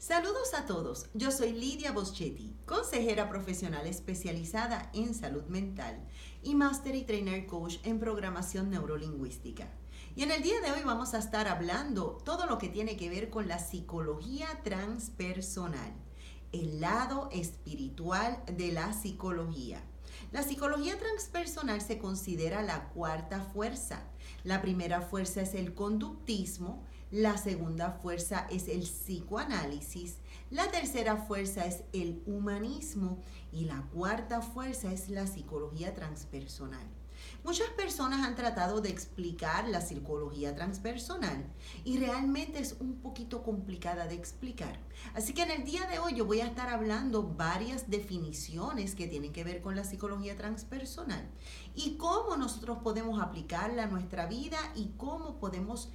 Saludos a todos, yo soy Lidia Boschetti, consejera profesional especializada en salud mental y Master y Trainer Coach en programación neurolingüística. Y en el día de hoy vamos a estar hablando todo lo que tiene que ver con la psicología transpersonal, el lado espiritual de la psicología. La psicología transpersonal se considera la cuarta fuerza. La primera fuerza es el conductismo, la segunda fuerza es el psicoanálisis, la tercera fuerza es el humanismo y la cuarta fuerza es la psicología transpersonal. Muchas personas han tratado de explicar la psicología transpersonal y realmente es un poquito complicada de explicar. Así que en el día de hoy yo voy a estar hablando varias definiciones que tienen que ver con la psicología transpersonal y cómo nosotros podemos aplicarla a nuestra vida y cómo podemos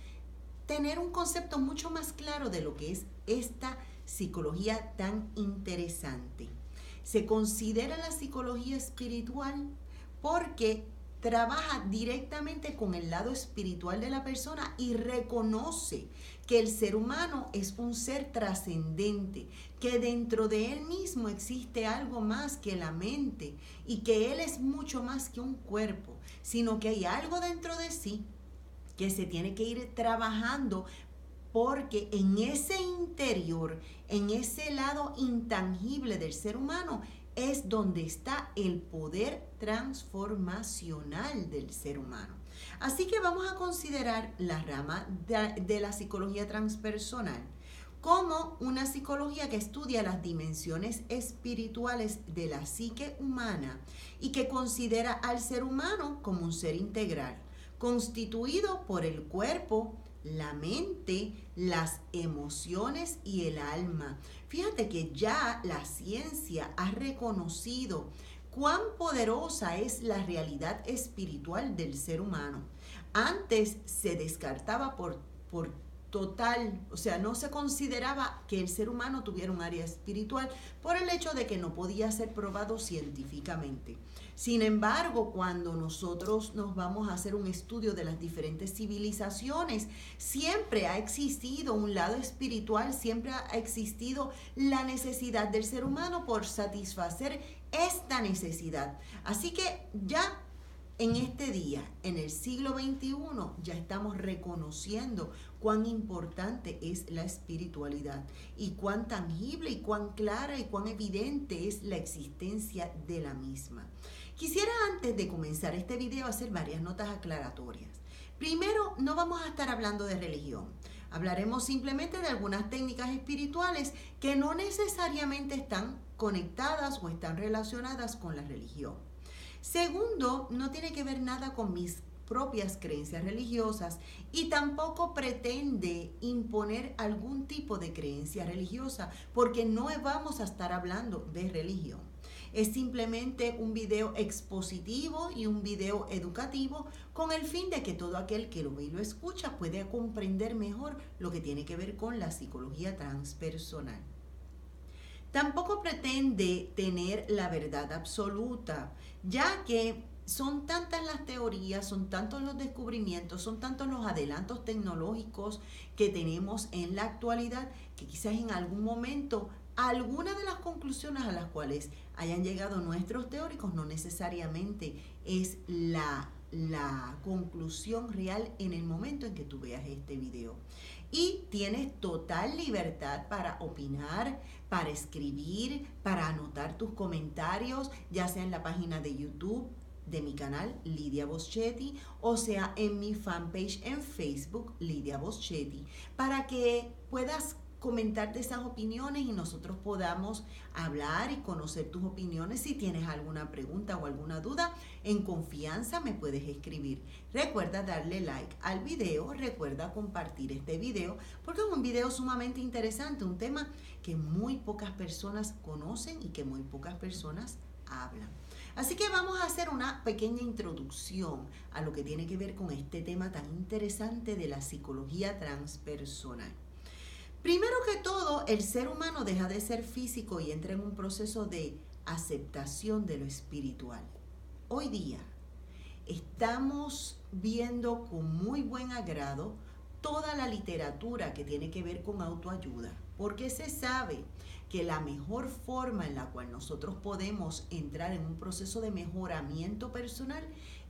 tener un concepto mucho más claro de lo que es esta psicología tan interesante. Se considera la psicología espiritual porque trabaja directamente con el lado espiritual de la persona y reconoce que el ser humano es un ser trascendente, que dentro de él mismo existe algo más que la mente y que él es mucho más que un cuerpo, sino que hay algo dentro de sí que se tiene que ir trabajando porque en ese interior, en ese lado intangible del ser humano, es donde está el poder transformacional del ser humano. Así que vamos a considerar la rama de la psicología transpersonal como una psicología que estudia las dimensiones espirituales de la psique humana y que considera al ser humano como un ser integral, constituido por el cuerpo, la mente, las emociones y el alma. Fíjate que ya la ciencia ha reconocido cuán poderosa es la realidad espiritual del ser humano. Antes se descartaba por total, o sea, no se consideraba que el ser humano tuviera un área espiritual por el hecho de que no podía ser probado científicamente. Sin embargo, cuando nosotros nos vamos a hacer un estudio de las diferentes civilizaciones, siempre ha existido un lado espiritual, siempre ha existido la necesidad del ser humano por satisfacer esta necesidad. Así que ya en este día, en el siglo XXI, ya estamos reconociendo cuán importante es la espiritualidad y cuán tangible y cuán clara y cuán evidente es la existencia de la misma. Quisiera antes de comenzar este video hacer varias notas aclaratorias. Primero, no vamos a estar hablando de religión. Hablaremos simplemente de algunas técnicas espirituales que no necesariamente están conectadas o están relacionadas con la religión. Segundo, no tiene que ver nada con mis propias creencias religiosas y tampoco pretende imponer algún tipo de creencia religiosa porque no vamos a estar hablando de religión. Es simplemente un video expositivo y un video educativo con el fin de que todo aquel que lo ve y lo escucha pueda comprender mejor lo que tiene que ver con la psicología transpersonal. Tampoco pretende tener la verdad absoluta, ya que son tantas las teorías, son tantos los descubrimientos, son tantos los adelantos tecnológicos que tenemos en la actualidad que quizás en algún momento alguna de las conclusiones a las cuales hayan llegado nuestros teóricos no necesariamente es la conclusión real en el momento en que tú veas este video. Y tienes total libertad para opinar, para escribir, para anotar tus comentarios, ya sea en la página de YouTube de mi canal Lidia Boschetti o sea en mi fanpage en Facebook Lidia Boschetti, para que puedas comentarte esas opiniones y nosotros podamos hablar y conocer tus opiniones. Si tienes alguna pregunta o alguna duda, en confianza me puedes escribir. Recuerda darle like al video, recuerda compartir este video porque es un video sumamente interesante, un tema que muy pocas personas conocen y que muy pocas personas hablan. Así que vamos a hacer una pequeña introducción a lo que tiene que ver con este tema tan interesante de la psicología transpersonal. Primero que todo, el ser humano deja de ser físico y entra en un proceso de aceptación de lo espiritual. Hoy día estamos viendo con muy buen agrado toda la literatura que tiene que ver con autoayuda, porque se sabe que la mejor forma en la cual nosotros podemos entrar en un proceso de mejoramiento personal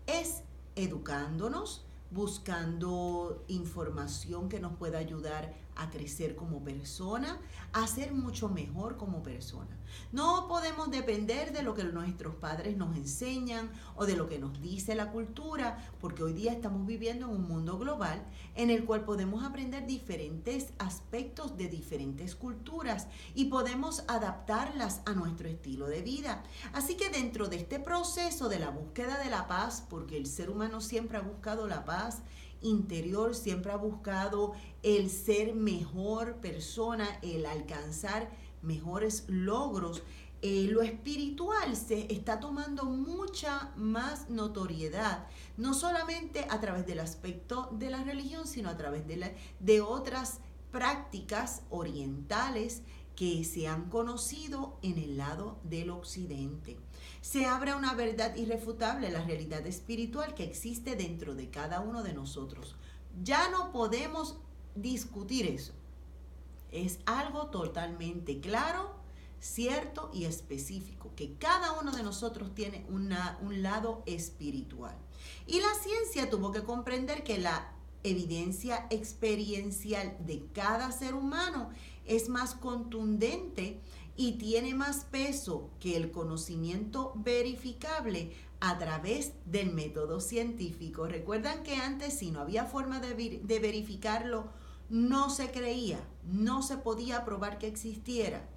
es educándonos, buscando información que nos pueda ayudar a crecer como persona, a ser mucho mejor como persona. No podemos depender de lo que nuestros padres nos enseñan o de lo que nos dice la cultura, porque hoy día estamos viviendo en un mundo global en el cual podemos aprender diferentes aspectos de diferentes culturas y podemos adaptarlas a nuestro estilo de vida. Así que dentro de este proceso de la búsqueda de la paz, porque el ser humano siempre ha buscado la paz interior, siempre ha buscado el ser mejor persona, el alcanzar mejores logros, lo espiritual se está tomando mucha más notoriedad, no solamente a través del aspecto de la religión, sino a través de otras prácticas orientales que se han conocido en el lado del occidente. Se abre una verdad irrefutable, la realidad espiritual que existe dentro de cada uno de nosotros. Ya no podemos discutir eso. Es algo totalmente claro, cierto y específico, que cada uno de nosotros tiene un lado espiritual. Y la ciencia tuvo que comprender que la evidencia experiencial de cada ser humano es más contundente y tiene más peso que el conocimiento verificable a través del método científico. Recuerdan que antes, si no había forma de verificarlo, no se creía, no se podía probar que existiera.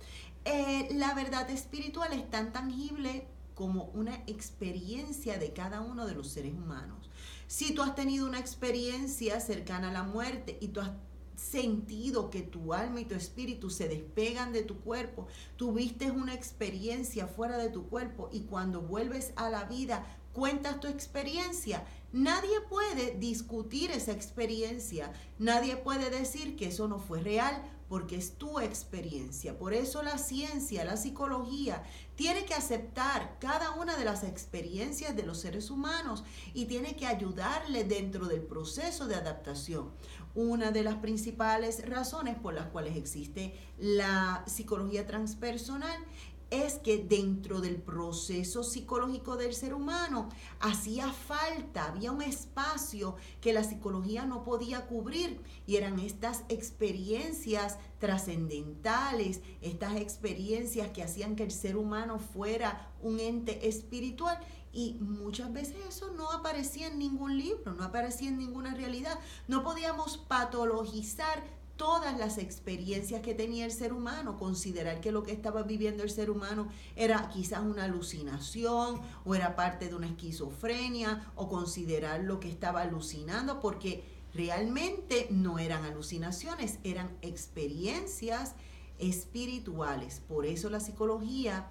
La verdad espiritual es tan tangible como una experiencia de cada uno de los seres humanos. Si tú has tenido una experiencia cercana a la muerte y tú has sentido que tu alma y tu espíritu se despegan de tu cuerpo, tuviste una experiencia fuera de tu cuerpo y cuando vuelves a la vida cuentas tu experiencia, nadie puede discutir esa experiencia, nadie puede decir que eso no fue real porque es tu experiencia. Por eso la ciencia, la psicología, tiene que aceptar cada una de las experiencias de los seres humanos y tiene que ayudarle dentro del proceso de adaptación. Una de las principales razones por las cuales existe la psicología transpersonal es que dentro del proceso psicológico del ser humano hacía falta, había un espacio que la psicología no podía cubrir y eran estas experiencias trascendentales, estas experiencias que hacían que el ser humano fuera un ente espiritual. Y muchas veces eso no aparecía en ningún libro, no aparecía en ninguna realidad. No podíamos patologizar todas las experiencias que tenía el ser humano, considerar que lo que estaba viviendo el ser humano era quizás una alucinación o era parte de una esquizofrenia o considerar lo que estaba alucinando, porque realmente no eran alucinaciones, eran experiencias espirituales. Por eso la psicología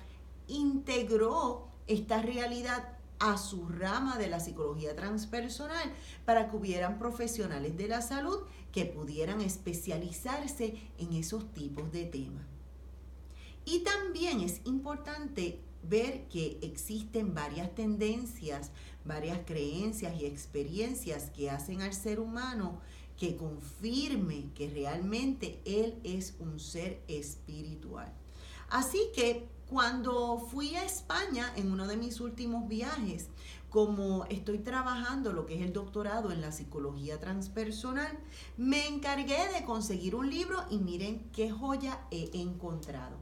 integró esta realidad a su rama de la psicología transpersonal para que hubieran profesionales de la salud que pudieran especializarse en esos tipos de temas. Y también es importante ver que existen varias tendencias, varias creencias y experiencias que hacen al ser humano que confirme que realmente él es un ser espiritual. Así que cuando fui a España en uno de mis últimos viajes, como estoy trabajando lo que es el doctorado en la psicología transpersonal, me encargué de conseguir un libro y miren qué joya he encontrado.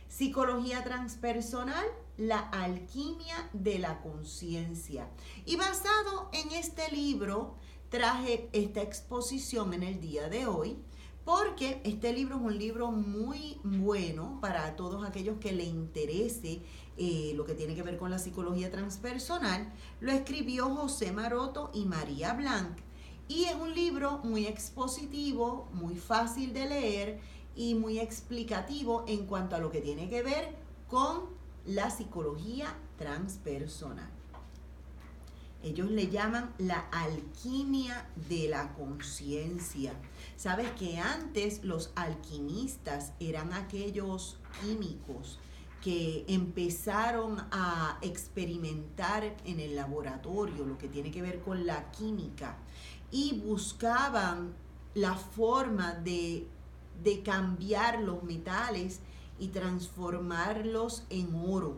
Psicología transpersonal, la alquimia de la conciencia. Y basado en este libro, traje esta exposición en el día de hoy, porque este libro es un libro muy bueno para todos aquellos que le interese lo que tiene que ver con la psicología transpersonal. Lo escribió José Maroto y María Blanc y es un libro muy expositivo, muy fácil de leer y muy explicativo en cuanto a lo que tiene que ver con la psicología transpersonal. Ellos le llaman la alquimia de la conciencia. Sabes que antes los alquimistas eran aquellos químicos que empezaron a experimentar en el laboratorio lo que tiene que ver con la química y buscaban la forma de cambiar los metales y transformarlos en oro.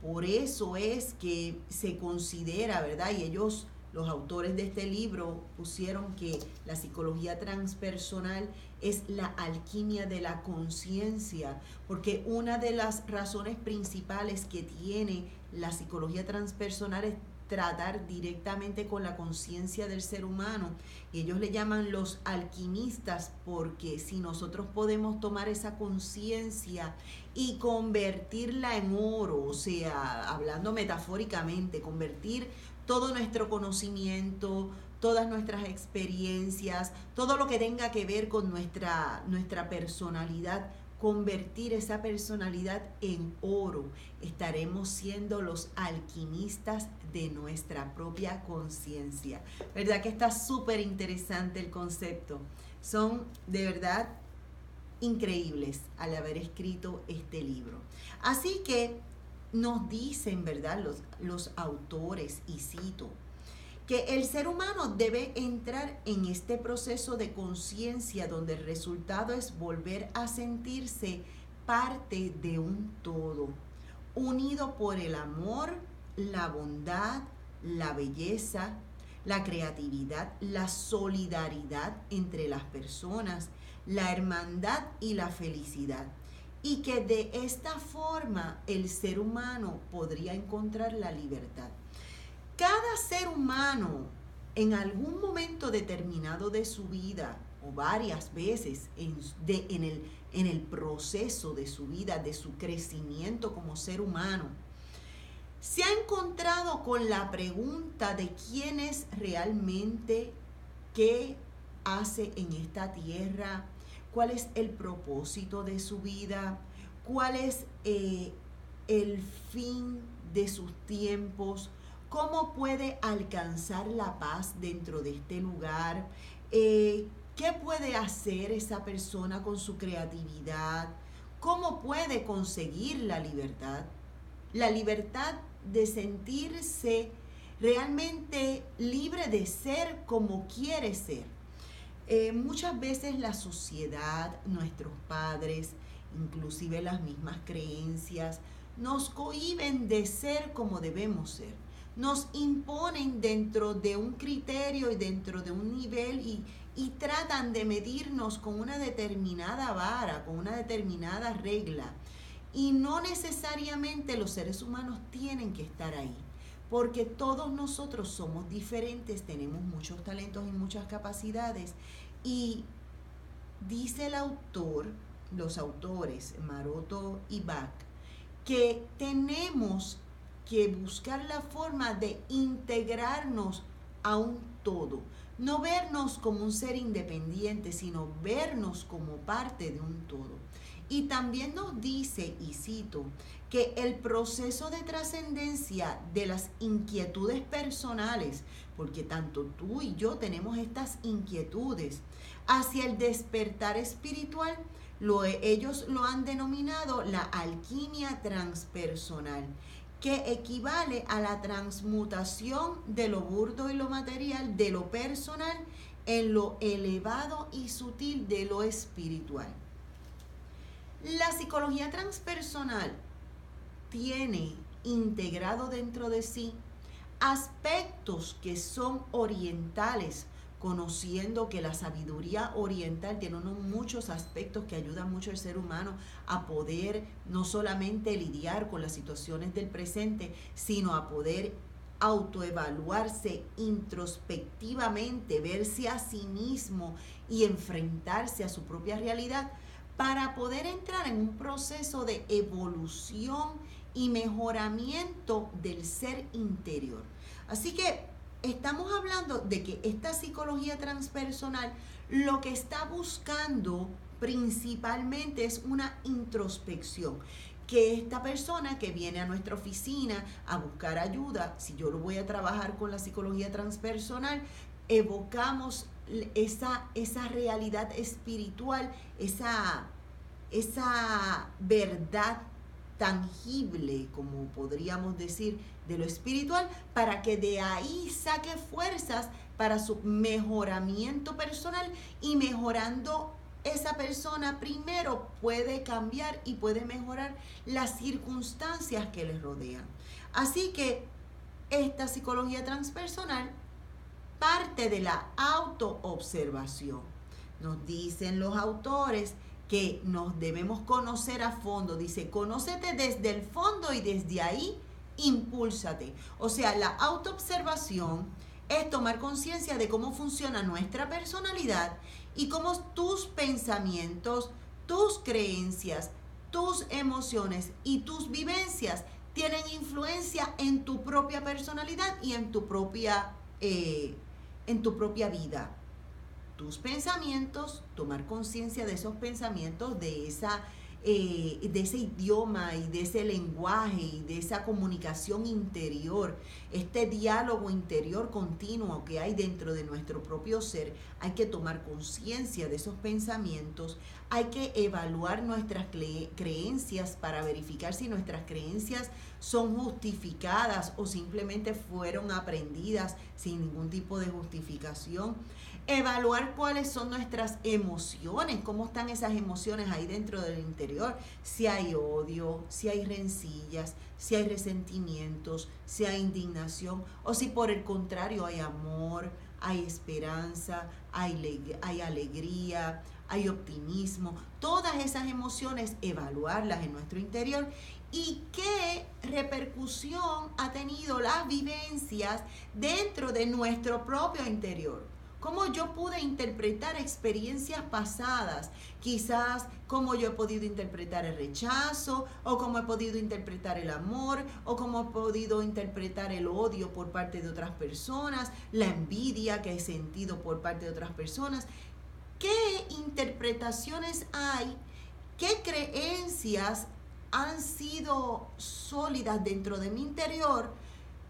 Por eso es que se considera, ¿verdad? Y ellos, los autores de este libro, pusieron que la psicología transpersonal es la alquimia de la conciencia, porque una de las razones principales que tiene la psicología transpersonal es tratar directamente con la conciencia del ser humano. Y ellos le llaman los alquimistas, porque si nosotros podemos tomar esa conciencia y convertirla en oro, o sea, hablando metafóricamente, convertir todo nuestro conocimiento, todas nuestras experiencias, todo lo que tenga que ver con nuestra personalidad, convertir esa personalidad en oro, estaremos siendo los alquimistas de nuestra propia conciencia. ¿Verdad que está súper interesante el concepto? Son de verdad increíbles al haber escrito este libro. Así que nos dicen, ¿verdad?, los autores, y cito, que el ser humano debe entrar en este proceso de conciencia donde el resultado es volver a sentirse parte de un todo, unido por el amor, la bondad, la belleza, la creatividad, la solidaridad entre las personas, la hermandad y la felicidad. Y que de esta forma el ser humano podría encontrar la libertad. Cada ser humano en algún momento determinado de su vida o varias veces en el proceso de su vida, de su crecimiento como ser humano, se ha encontrado con la pregunta de quién es realmente, qué hace en esta tierra, cuál es el propósito de su vida, cuál es el fin de sus tiempos, cómo puede alcanzar la paz dentro de este lugar, qué puede hacer esa persona con su creatividad, cómo puede conseguir la libertad de sentirse realmente libre de ser como quiere ser. Muchas veces la sociedad, nuestros padres, inclusive las mismas creencias, nos cohíben de ser como debemos ser. Nos imponen dentro de un criterio y dentro de un nivel y tratan de medirnos con una determinada vara, con una determinada regla. Y no necesariamente los seres humanos tienen que estar ahí, porque todos nosotros somos diferentes, tenemos muchos talentos y muchas capacidades. Y dice el autor, los autores, Maroto y Bach, que tenemos que buscar la forma de integrarnos a un todo. No vernos como un ser independiente, sino vernos como parte de un todo. Y también nos dice, y cito, que el proceso de trascendencia de las inquietudes personales, porque tanto tú y yo tenemos estas inquietudes, hacia el despertar espiritual, ellos lo han denominado la alquimia transpersonal, que equivale a la transmutación de lo burdo y lo material, de lo personal, en lo elevado y sutil de lo espiritual. La psicología transpersonal tiene integrado dentro de sí aspectos que son orientales, conociendo que la sabiduría oriental tiene muchos aspectos que ayudan mucho al ser humano a poder no solamente lidiar con las situaciones del presente, sino a poder autoevaluarse introspectivamente, verse a sí mismo y enfrentarse a su propia realidad para poder entrar en un proceso de evolución y mejoramiento del ser interior. Así que estamos hablando de que esta psicología transpersonal lo que está buscando principalmente es una introspección. Que esta persona que viene a nuestra oficina a buscar ayuda, si yo lo voy a trabajar con la psicología transpersonal, evocamos esa realidad espiritual, esa verdad tangible, como podríamos decir, de lo espiritual, para que de ahí saque fuerzas para su mejoramiento personal, y mejorando esa persona primero puede cambiar y puede mejorar las circunstancias que les rodean. Así que esta psicología transpersonal parte de la autoobservación. Nos dicen los autores que nos debemos conocer a fondo. Dice, conócete desde el fondo y desde ahí impúlsate. O sea, la autoobservación es tomar conciencia de cómo funciona nuestra personalidad y cómo tus pensamientos, tus creencias, tus emociones y tus vivencias tienen influencia en tu propia personalidad y en tu propia vida. Tus pensamientos, tomar conciencia de esos pensamientos, de ese idioma y de ese lenguaje y de esa comunicación interior, este diálogo interior continuo que hay dentro de nuestro propio ser. Hay que tomar conciencia de esos pensamientos, hay que evaluar nuestras creencias para verificar si nuestras creencias son justificadas o simplemente fueron aprendidas sin ningún tipo de justificación. Evaluar cuáles son nuestras emociones, cómo están esas emociones ahí dentro del interior, si hay odio, si hay rencillas, si hay resentimientos, si hay indignación, o si por el contrario hay amor, hay esperanza, hay alegría, hay optimismo. Todas esas emociones, evaluarlas en nuestro interior y qué repercusión ha tenido las vivencias dentro de nuestro propio interior. Cómo yo pude interpretar experiencias pasadas, quizás cómo yo he podido interpretar el rechazo, o cómo he podido interpretar el amor, o cómo he podido interpretar el odio por parte de otras personas, la envidia que he sentido por parte de otras personas. ¿Qué interpretaciones hay? ¿Qué creencias han sido sólidas dentro de mi interior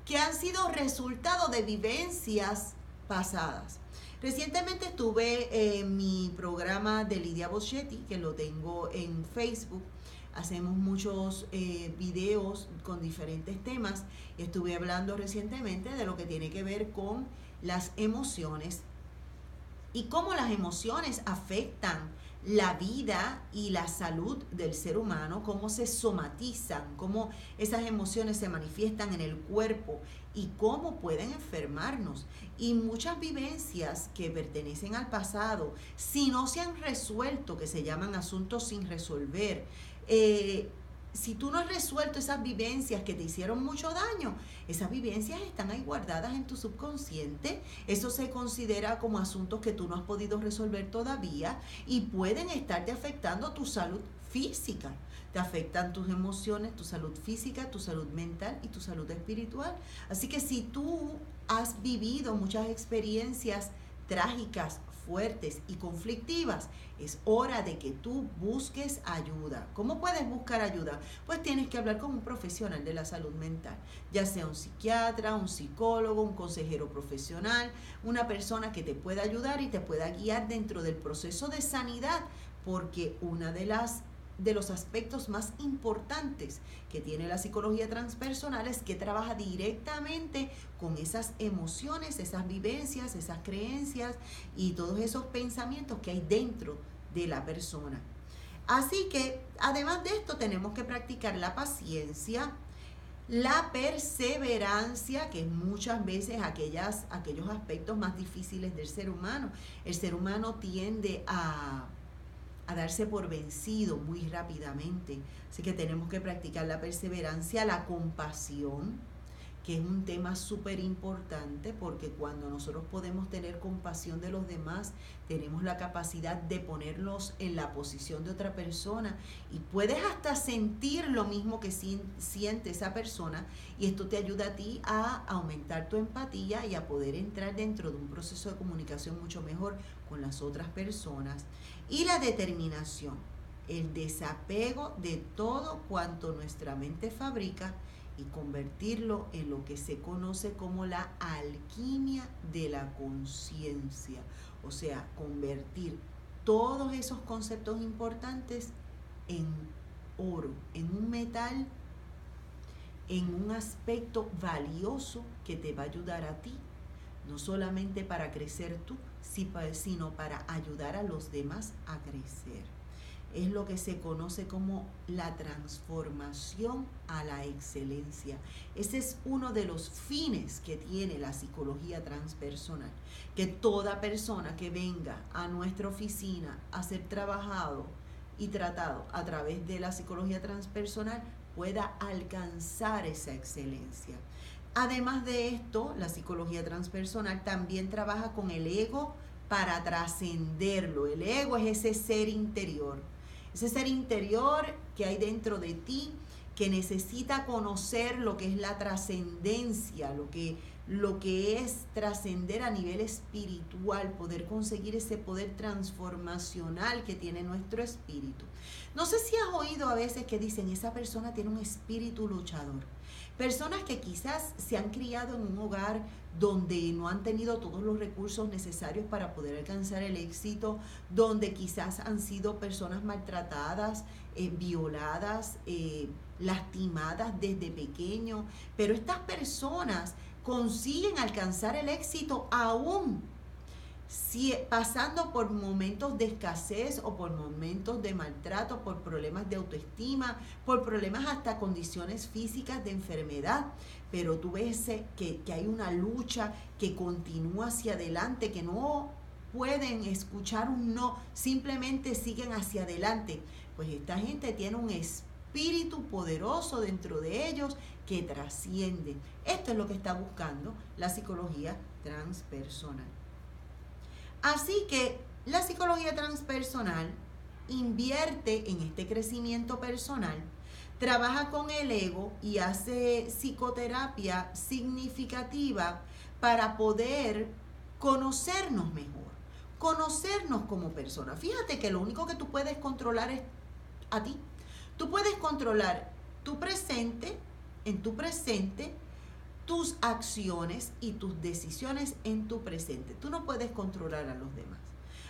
que han sido resultado de vivencias pasadas? Recientemente estuve en mi programa de Lidia Boschetti, que lo tengo en Facebook. Hacemos muchos videos con diferentes temas. Estuve hablando recientemente de lo que tiene que ver con las emociones y cómo las emociones afectan la vida y la salud del ser humano, cómo se somatizan, cómo esas emociones se manifiestan en el cuerpo y cómo pueden enfermarnos. Y muchas vivencias que pertenecen al pasado, si no se han resuelto, que se llaman asuntos sin resolver, si tú no has resuelto esas vivencias que te hicieron mucho daño, esas vivencias están ahí guardadas en tu subconsciente. Eso se considera como asuntos que tú no has podido resolver todavía y pueden estarte afectando tu salud física. Te afectan tus emociones, tu salud física, tu salud mental y tu salud espiritual. Así que si tú has vivido muchas experiencias trágicas, fuertes y conflictivas, es hora de que tú busques ayuda. ¿Cómo puedes buscar ayuda? Pues tienes que hablar con un profesional de la salud mental, ya sea un psiquiatra, un psicólogo, un consejero profesional, una persona que te pueda ayudar y te pueda guiar dentro del proceso de sanidad, porque una de los aspectos más importantes que tiene la psicología transpersonal es que trabaja directamente con esas emociones, esas vivencias, esas creencias y todos esos pensamientos que hay dentro de la persona. Así que, además de esto, tenemos que practicar la paciencia, la perseverancia, que es muchas veces aquellos aspectos más difíciles del ser humano. El ser humano tiende a darse por vencido muy rápidamente. Así que tenemos que practicar la perseverancia, la compasión, que es un tema súper importante, porque cuando nosotros podemos tener compasión de los demás, tenemos la capacidad de ponerlos en la posición de otra persona y puedes hasta sentir lo mismo que siente esa persona, y esto te ayuda a ti a aumentar tu empatía y a poder entrar dentro de un proceso de comunicación mucho mejor con las otras personas. Y la determinación, el desapego de todo cuanto nuestra mente fabrica y convertirlo en lo que se conoce como la alquimia de la conciencia. O sea, convertir todos esos conceptos importantes en oro, en un metal, en un aspecto valioso que te va a ayudar a ti no solamente para crecer tú, sino para ayudar a los demás a crecer. Es lo que se conoce como la transformación a la excelencia. Ese es uno de los fines que tiene la psicología transpersonal, que toda persona que venga a nuestra oficina a ser trabajado y tratado a través de la psicología transpersonal pueda alcanzar esa excelencia. Además de esto, la psicología transpersonal también trabaja con el ego para trascenderlo. El ego es ese ser interior que hay dentro de ti, que necesita conocer lo que es la trascendencia, lo que es trascender a nivel espiritual, poder conseguir ese poder transformacional que tiene nuestro espíritu. No sé si has oído a veces que dicen, esa persona tiene un espíritu luchador. Personas que quizás se han criado en un hogar donde no han tenido todos los recursos necesarios para poder alcanzar el éxito, donde quizás han sido personas maltratadas, violadas, lastimadas desde pequeño, pero estas personas consiguen alcanzar el éxito aún pasando por momentos de escasez o por momentos de maltrato, por problemas de autoestima, por problemas hasta condiciones físicas de enfermedad. Pero tú ves que hay una lucha que continúa hacia adelante, que no pueden escuchar un no, simplemente siguen hacia adelante. Pues esta gente tiene un espíritu poderoso dentro de ellos que trasciende. Esto es lo que está buscando la psicología transpersonal. Así que la psicología transpersonal invierte en este crecimiento personal, trabaja con el ego y hace psicoterapia significativa para poder conocernos mejor, conocernos como personas. Fíjate que lo único que tú puedes controlar es a ti. Tú puedes controlar tu presente, en tu presente, tus acciones y tus decisiones en tu presente. Tú no puedes controlar a los demás.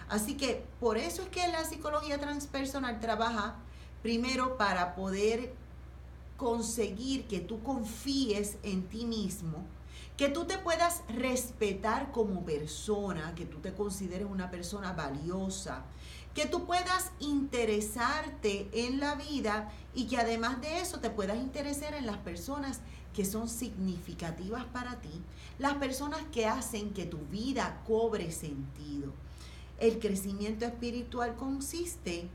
Así que por eso es que la psicología transpersonal trabaja primero para poder conseguir que tú confíes en ti mismo, que tú te puedas respetar como persona, que tú te consideres una persona valiosa, que tú puedas interesarte en la vida y que además de eso te puedas interesar en las personas que son significativas para ti, las personas que hacen que tu vida cobre sentido. El crecimiento espiritual consiste,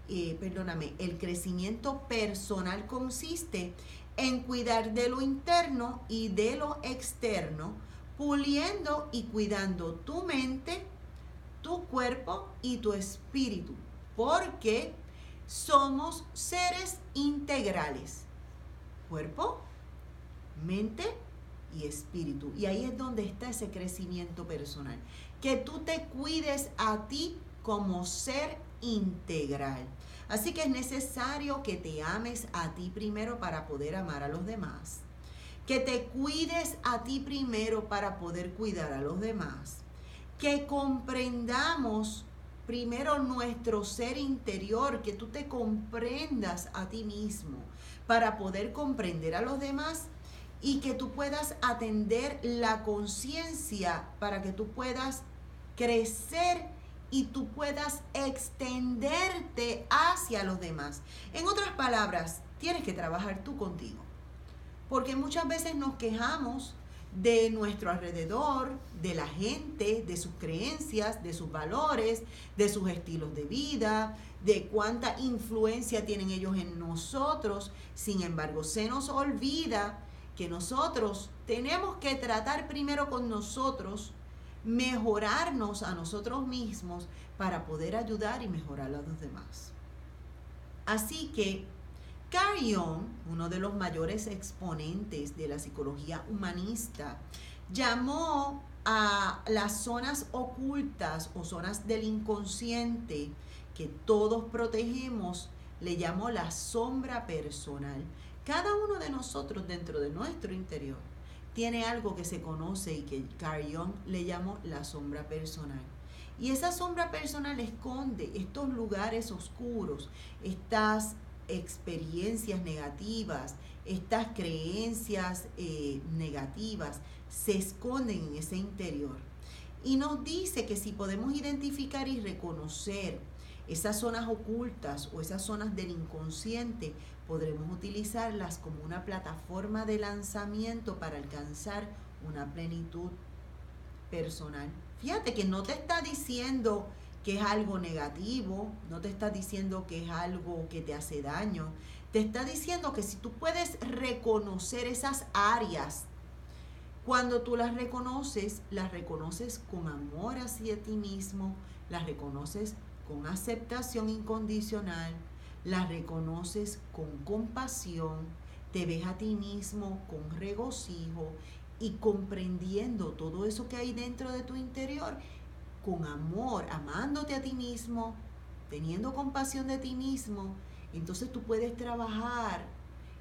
el crecimiento personal consiste en cuidar de lo interno y de lo externo, puliendo y cuidando tu mente, tu cuerpo y tu espíritu, porque somos seres integrales. Cuerpo, mente y espíritu. Y ahí es donde está ese crecimiento personal. Que tú te cuides a ti como ser integral. Así que es necesario que te ames a ti primero para poder amar a los demás. Que te cuides a ti primero para poder cuidar a los demás. Que comprendamos primero nuestro ser interior, que tú te comprendas a ti mismo para poder comprender a los demás y que tú puedas atender la conciencia para que tú puedas crecer y tú puedas extenderte hacia los demás. En otras palabras, tienes que trabajar tú contigo, porque muchas veces nos quejamos de nuestro alrededor, de la gente, de sus creencias, de sus valores, de sus estilos de vida, de cuánta influencia tienen ellos en nosotros. Sin embargo, se nos olvida que nosotros tenemos que tratar primero con nosotros, mejorarnos a nosotros mismos para poder ayudar y mejorar a los demás. Así que Carl Jung, uno de los mayores exponentes de la psicología humanista, llamó a las zonas ocultas o zonas del inconsciente que todos protegemos, le llamó la sombra personal. Cada uno de nosotros dentro de nuestro interior tiene algo que se conoce y que Carl Jung le llamó la sombra personal. Y esa sombra personal esconde estos lugares oscuros, estas experiencias negativas, estas creencias negativas se esconden en ese interior. Y nos dice que si podemos identificar y reconocer esas zonas ocultas o esas zonas del inconsciente, podremos utilizarlas como una plataforma de lanzamiento para alcanzar una plenitud personal. Fíjate que no te está diciendo que es algo negativo, no te está diciendo que es algo que te hace daño, te está diciendo que si tú puedes reconocer esas áreas, cuando tú las reconoces con amor hacia ti mismo, las reconoces con aceptación incondicional, las reconoces con compasión, te ves a ti mismo con regocijo y comprendiendo todo eso que hay dentro de tu interior, con amor, amándote a ti mismo, teniendo compasión de ti mismo, entonces tú puedes trabajar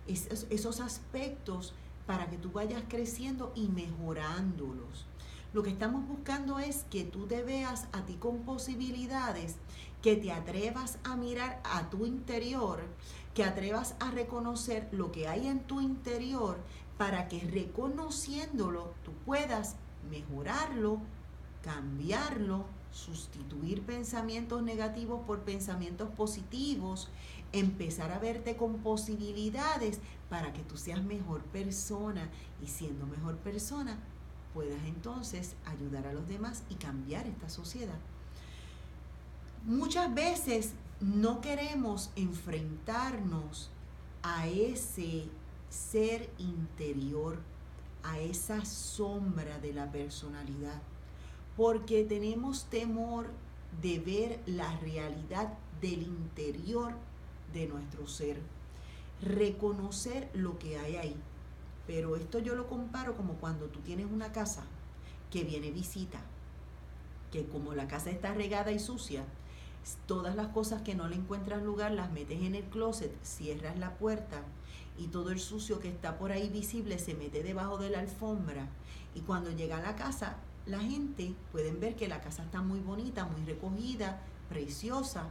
esos aspectos para que tú vayas creciendo y mejorándolos. Lo que estamos buscando es que tú te veas a ti con posibilidades, que te atrevas a mirar a tu interior, que atrevas a reconocer lo que hay en tu interior para que reconociéndolo tú puedas mejorarlo, cambiarlo, sustituir pensamientos negativos por pensamientos positivos, empezar a verte con posibilidades para que tú seas mejor persona y siendo mejor persona puedas entonces ayudar a los demás y cambiar esta sociedad. Muchas veces no queremos enfrentarnos a ese ser interior, a esa sombra de la personalidad, porque tenemos temor de ver la realidad del interior de nuestro ser, reconocer lo que hay ahí. Pero esto yo lo comparo como cuando tú tienes una casa que viene visita, que como la casa está regada y sucia, todas las cosas que no le encuentras lugar las metes en el closet, cierras la puerta y todo el sucio que está por ahí visible se mete debajo de la alfombra. Y cuando llega a la casa, la gente pueden ver que la casa está muy bonita, muy recogida, preciosa,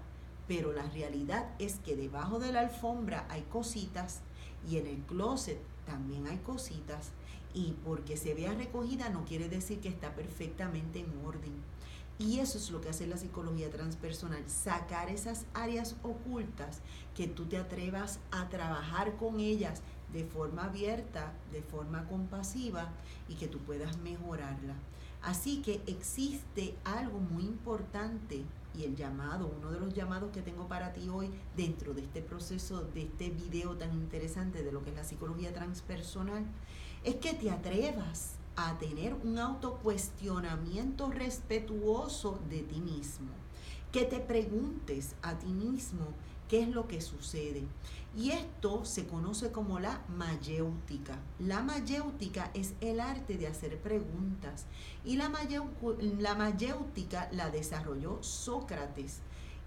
pero la realidad es que debajo de la alfombra hay cositas y en el closet también hay cositas, y porque se vea recogida no quiere decir que está perfectamente en orden. Y eso es lo que hace la psicología transpersonal, sacar esas áreas ocultas, que tú te atrevas a trabajar con ellas de forma abierta, de forma compasiva y que tú puedas mejorarla. Así que existe algo muy importante y el llamado, uno de los llamados que tengo para ti hoy dentro de este proceso, de este video tan interesante de lo que es la psicología transpersonal, es que te atrevas a tener un autocuestionamiento respetuoso de ti mismo, que te preguntes a ti mismo qué es lo que sucede. Y esto se conoce como la mayéutica. La mayéutica es el arte de hacer preguntas y la mayéutica la desarrolló Sócrates.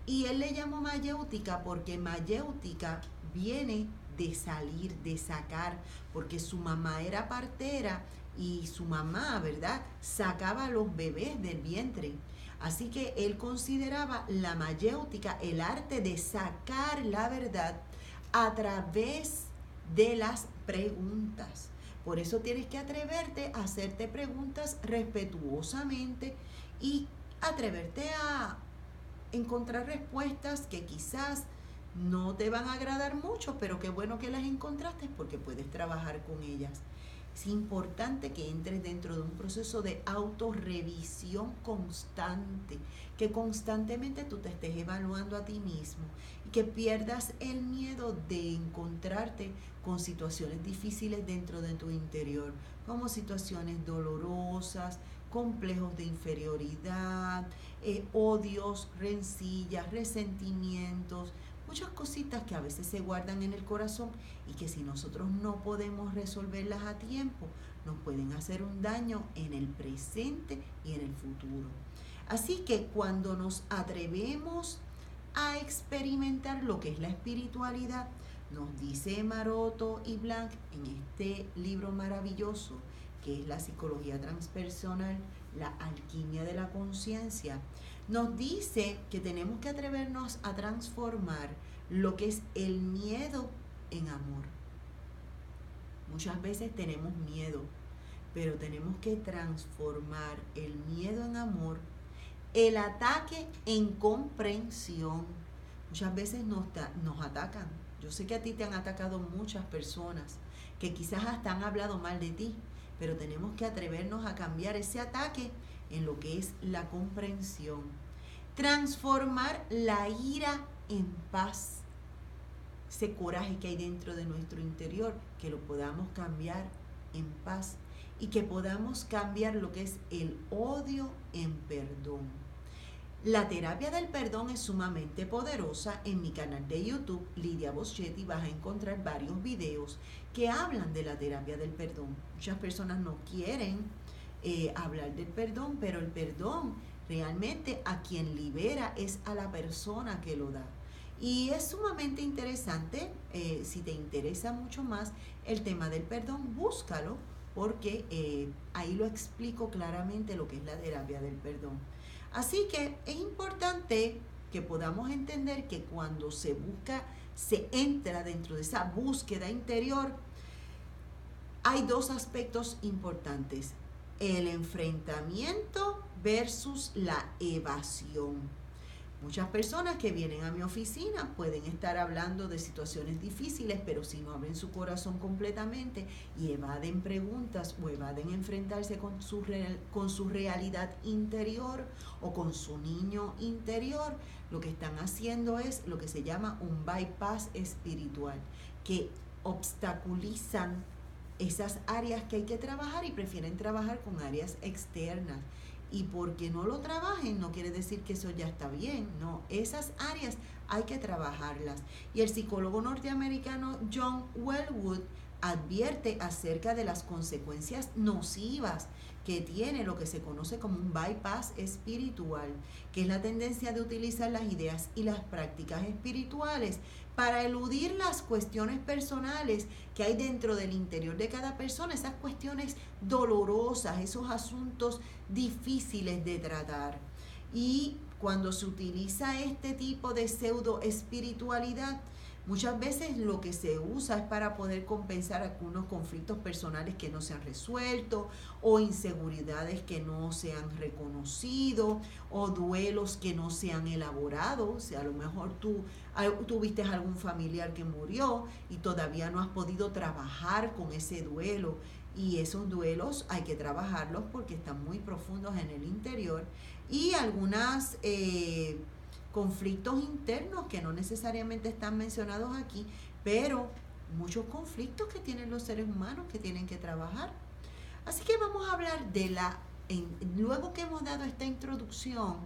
Y él le llamó mayéutica porque mayéutica viene de salir, de sacar, porque su mamá era partera y su mamá, ¿verdad?, sacaba a los bebés del vientre. Así que él consideraba la mayéutica el arte de sacar la verdad a través de las preguntas. Por eso tienes que atreverte a hacerte preguntas respetuosamente y atreverte a encontrar respuestas que quizás no te van a agradar mucho, pero qué bueno que las encontraste porque puedes trabajar con ellas. Es importante que entres dentro de un proceso de autorrevisión constante, que constantemente tú te estés evaluando a ti mismo y que pierdas el miedo de encontrarte con situaciones difíciles dentro de tu interior, como situaciones dolorosas, complejos de inferioridad, odios, rencillas, resentimientos, muchas cositas que a veces se guardan en el corazón y que si nosotros no podemos resolverlas a tiempo, nos pueden hacer un daño en el presente y en el futuro. Así que cuando nos atrevemos a experimentar lo que es la espiritualidad, nos dice Maroto y Blanc en este libro maravilloso que es la psicología transpersonal, la alquimia de la conciencia, nos dice que tenemos que atrevernos a transformar lo que es el miedo en amor. Muchas veces tenemos miedo, pero tenemos que transformar el miedo en amor, el ataque en comprensión. Muchas veces nos atacan. Yo sé que a ti te han atacado muchas personas que quizás hasta han hablado mal de ti, pero tenemos que atrevernos a cambiar ese ataque en lo que es la comprensión. Transformar la ira en paz. Ese coraje que hay dentro de nuestro interior, que lo podamos cambiar en paz y que podamos cambiar lo que es el odio en perdón. La terapia del perdón es sumamente poderosa. En mi canal de YouTube, Lidia Boschetti, vas a encontrar varios videos que hablan de la terapia del perdón. Muchas personas no quieren hablar del perdón, pero el perdón realmente a quien libera es a la persona que lo da. Y es sumamente interesante, si te interesa mucho más el tema del perdón, búscalo, porque ahí lo explico claramente lo que es la terapia del perdón. Así que es importante que podamos entender que cuando se entra dentro de esa búsqueda interior, hay dos aspectos importantes: el enfrentamiento versus la evasión. Muchas personas que vienen a mi oficina pueden estar hablando de situaciones difíciles, pero si no abren su corazón completamente y evaden preguntas o evaden enfrentarse con su realidad interior o con su niño interior, lo que están haciendo es lo que se llama un bypass espiritual, que obstaculizan esas áreas que hay que trabajar y prefieren trabajar con áreas externas. Y porque no lo trabajen no quiere decir que eso ya está bien, no, esas áreas hay que trabajarlas. Y el psicólogo norteamericano John Welwood advierte acerca de las consecuencias nocivas que tiene lo que se conoce como un bypass espiritual, que es la tendencia de utilizar las ideas y las prácticas espirituales para eludir las cuestiones personales que hay dentro del interior de cada persona, esas cuestiones dolorosas, esos asuntos difíciles de tratar. Y cuando se utiliza este tipo de pseudo espiritualidad, muchas veces lo que se usa es para poder compensar algunos conflictos personales que no se han resuelto, o inseguridades que no se han reconocido, o duelos que no se han elaborado. O sea, a lo mejor tú tuviste algún familiar que murió y todavía no has podido trabajar con ese duelo. Y esos duelos hay que trabajarlos porque están muy profundos en el interior. Y algunas conflictos internos que no necesariamente están mencionados aquí, pero muchos conflictos que tienen los seres humanos que tienen que trabajar. Así que vamos a hablar luego que hemos dado esta introducción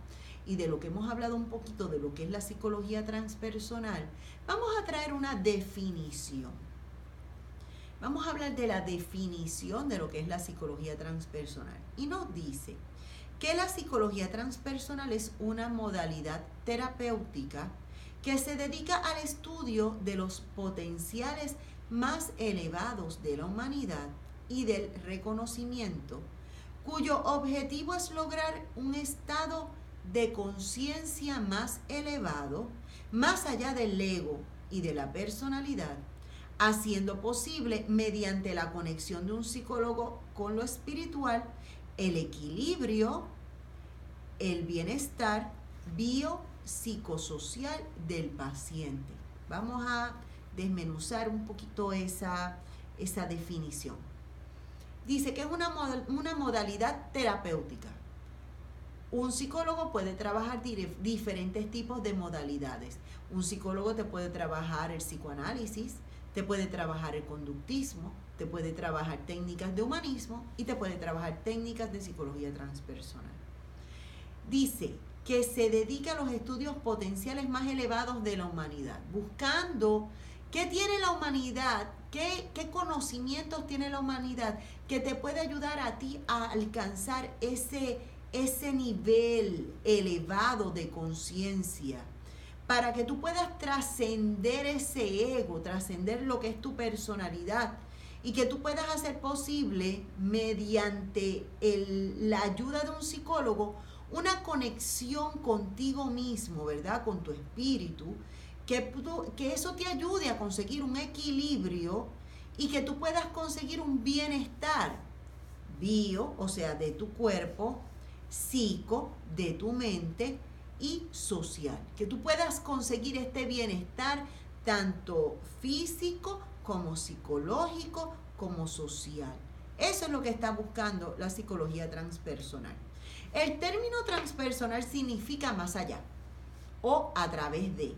y de lo que hemos hablado un poquito de lo que es la psicología transpersonal, vamos a traer una definición. Vamos a hablar de la definición de lo que es la psicología transpersonal. Y nos dice que la psicología transpersonal es una modalidad terapéutica que se dedica al estudio de los potenciales más elevados de la humanidad y del reconocimiento, cuyo objetivo es lograr un estado de conciencia más elevado, más allá del ego y de la personalidad, haciendo posible, mediante la conexión de un psicólogo con lo espiritual, el equilibrio, el bienestar biopsicosocial del paciente. Vamos a desmenuzar un poquito esa definición. Dice que es una modalidad terapéutica. Un psicólogo puede trabajar diferentes tipos de modalidades. Un psicólogo te puede trabajar el psicoanálisis, te puede trabajar el conductismo, te puede trabajar técnicas de humanismo y te puede trabajar técnicas de psicología transpersonal. Dice que se dedica a los estudios potenciales más elevados de la humanidad, buscando qué tiene la humanidad, qué conocimientos tiene la humanidad que te puede ayudar a ti a alcanzar ese nivel elevado de conciencia, para que tú puedas trascender ese ego, trascender lo que es tu personalidad y que tú puedas hacer posible mediante la ayuda de un psicólogo una conexión contigo mismo, ¿verdad? Con tu espíritu, que eso te ayude a conseguir un equilibrio y que tú puedas conseguir un bienestar bio, o sea, de tu cuerpo, psico, de tu mente y social. Que tú puedas conseguir este bienestar tanto físico como psicológico como social. Eso es lo que está buscando la psicología transpersonal. El término transpersonal significa más allá o a través de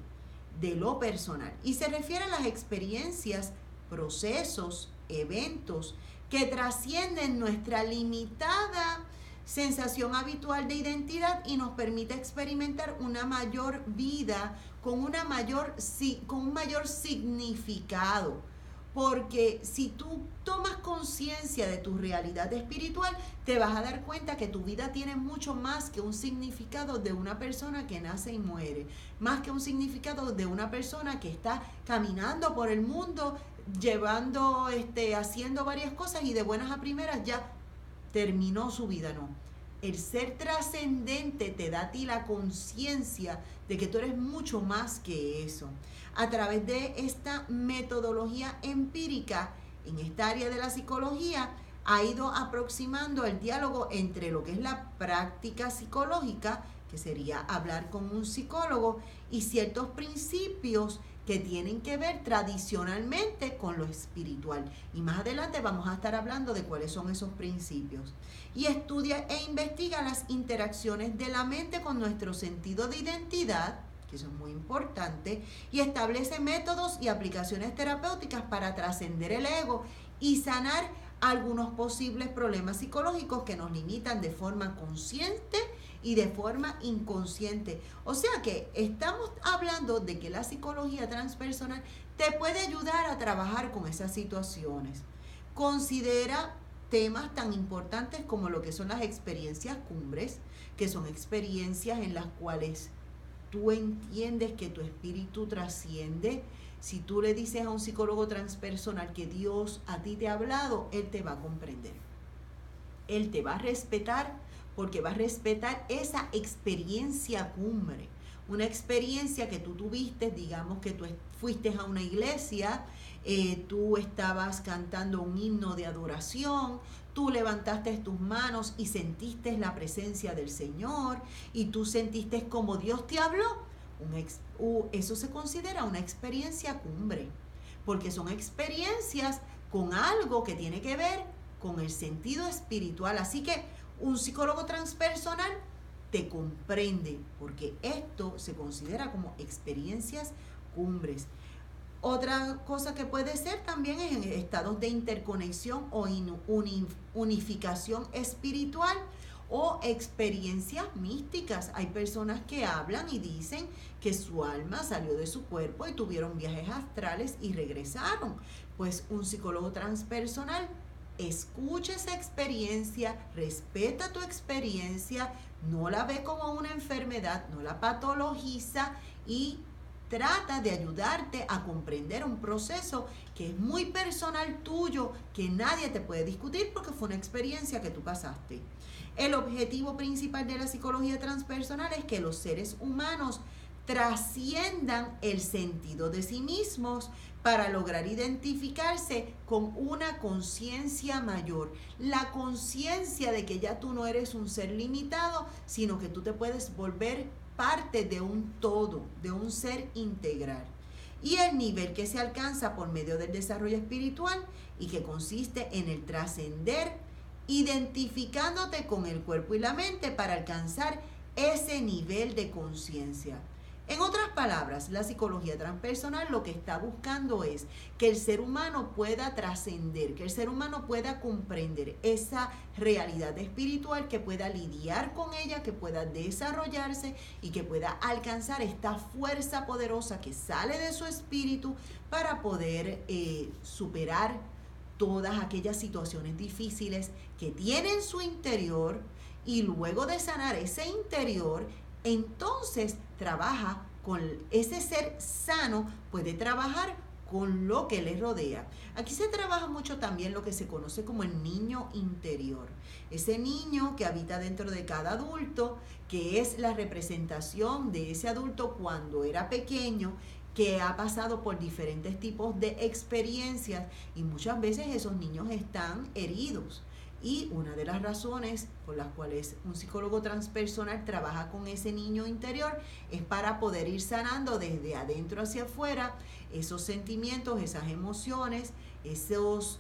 lo personal y se refiere a las experiencias, procesos, eventos que trascienden nuestra limitada sensación habitual de identidad y nos permite experimentar una mayor vida con un mayor significado. Porque si tú tomas conciencia de tu realidad espiritual, te vas a dar cuenta que tu vida tiene mucho más que un significado de una persona que nace y muere, más que un significado de una persona que está caminando por el mundo, haciendo varias cosas y de buenas a primeras ya terminó su vida. No. El ser trascendente te da a ti la conciencia de que tú eres mucho más que eso. A través de esta metodología empírica, en esta área de la psicología, ha ido aproximando el diálogo entre lo que es la práctica psicológica, que sería hablar con un psicólogo, y ciertos principios que tienen que ver tradicionalmente con lo espiritual. Y más adelante vamos a estar hablando de cuáles son esos principios. Y estudia e investiga las interacciones de la mente con nuestro sentido de identidad, que eso es muy importante, y establece métodos y aplicaciones terapéuticas para trascender el ego y sanar algunos posibles problemas psicológicos que nos limitan de forma consciente y de forma inconsciente. O sea que estamos hablando de que la psicología transpersonal te puede ayudar a trabajar con esas situaciones. Considera temas tan importantes como lo que son las experiencias cumbres, que son experiencias en las cuales tú entiendes que tu espíritu trasciende. Si tú le dices a un psicólogo transpersonal que Dios a ti te ha hablado, Él te va a comprender. Él te va a respetar porque va a respetar esa experiencia cumbre. Una experiencia que tú tuviste, digamos que tú fuiste a una iglesia, tú estabas cantando un himno de adoración, tú levantaste tus manos y sentiste la presencia del Señor y tú sentiste como Dios te habló. Eso se considera una experiencia cumbre, porque son experiencias con algo que tiene que ver con el sentido espiritual. Así que un psicólogo transpersonal te comprende, porque esto se considera como experiencias cumbres. Otra cosa que puede ser también es en estados de interconexión o unificación espiritual o experiencias místicas. Hay personas que hablan y dicen que su alma salió de su cuerpo y tuvieron viajes astrales y regresaron. Pues un psicólogo transpersonal escucha esa experiencia, respeta tu experiencia, no la ve como una enfermedad, no la patologiza y trata de ayudarte a comprender un proceso que es muy personal tuyo, que nadie te puede discutir porque fue una experiencia que tú pasaste. El objetivo principal de la psicología transpersonal es que los seres humanos trasciendan el sentido de sí mismos para lograr identificarse con una conciencia mayor. La conciencia de que ya tú no eres un ser limitado, sino que tú te puedes volver parte de un todo, de un ser integral. Y el nivel que se alcanza por medio del desarrollo espiritual y que consiste en el trascender, identificándote con el cuerpo y la mente para alcanzar ese nivel de conciencia. En otras palabras, la psicología transpersonal lo que está buscando es que el ser humano pueda trascender, que el ser humano pueda comprender esa realidad espiritual, que pueda lidiar con ella, que pueda desarrollarse y que pueda alcanzar esta fuerza poderosa que sale de su espíritu para poder superar todas aquellas situaciones difíciles que tiene en su interior, y luego de sanar ese interior, entonces trabaja con ese ser sano, puede trabajar con lo que les rodea. Aquí se trabaja mucho también lo que se conoce como el niño interior. Ese niño que habita dentro de cada adulto, que es la representación de ese adulto cuando era pequeño, que ha pasado por diferentes tipos de experiencias y muchas veces esos niños están heridos. Y una de las razones por las cuales un psicólogo transpersonal trabaja con ese niño interior es para poder ir sanando desde adentro hacia afuera esos sentimientos, esas emociones, esos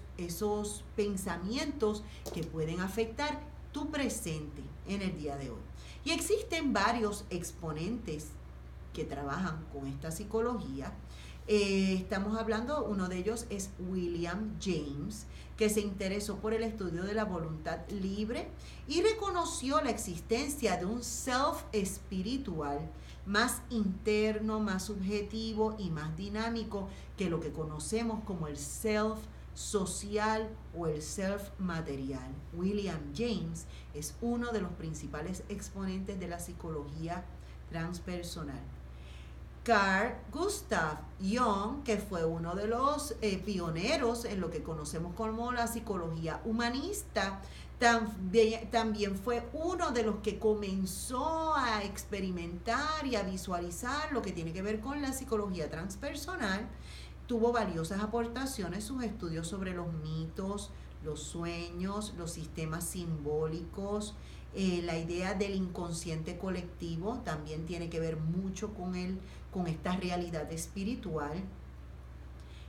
pensamientos que pueden afectar tu presente en el día de hoy. Y existen varios exponentes que trabajan con esta psicología. Estamos hablando, uno de ellos es William James, que se interesó por el estudio de la voluntad libre y reconoció la existencia de un self espiritual más interno, más subjetivo y más dinámico que lo que conocemos como el self social o el self material. William James es uno de los principales exponentes de la psicología transpersonal. Carl Gustav Jung, que fue uno de los pioneros en lo que conocemos como la psicología humanista, también fue uno de los que comenzó a experimentar y a visualizar lo que tiene que ver con la psicología transpersonal. Tuvo valiosas aportaciones, sus estudios sobre los mitos, los sueños, los sistemas simbólicos, la idea del inconsciente colectivo también tiene que ver mucho con esta realidad espiritual.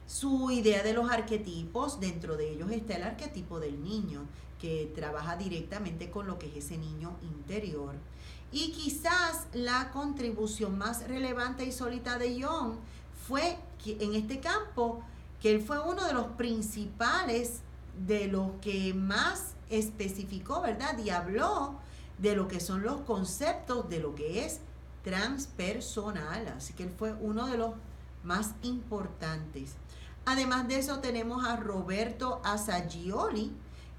Su idea de los arquetipos, dentro de ellos está el arquetipo del niño, que trabaja directamente con lo que es ese niño interior. Y quizás la contribución más relevante y sólida de Jung fue que en este campo, que él fue uno de los principales, de los que más especificó, ¿verdad? Y habló de lo que son los conceptos de lo que es transpersonal. Así que él fue uno de los más importantes. Además de eso tenemos a Roberto Assagioli,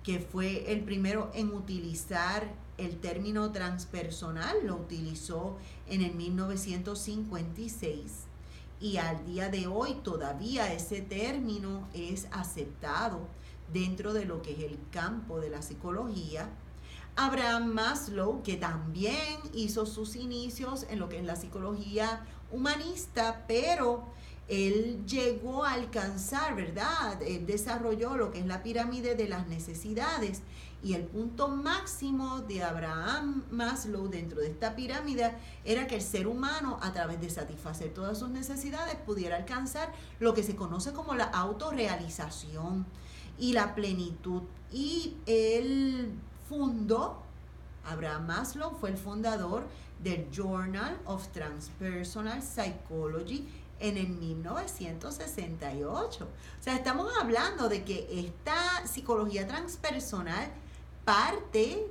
que fue el primero en utilizar el término transpersonal. Lo utilizó en el 1956 y al día de hoy todavía ese término es aceptado dentro de lo que es el campo de la psicología. Abraham Maslow, que también hizo sus inicios en lo que es la psicología humanista, pero él llegó a alcanzar, ¿verdad? Él desarrolló lo que es la pirámide de las necesidades y el punto máximo de Abraham Maslow dentro de esta pirámide era que el ser humano, a través de satisfacer todas sus necesidades, pudiera alcanzar lo que se conoce como la autorrealización y la plenitud. Y él fundó, Abraham Maslow fue el fundador del Journal of Transpersonal Psychology en el 1968. O sea, estamos hablando de que esta psicología transpersonal parte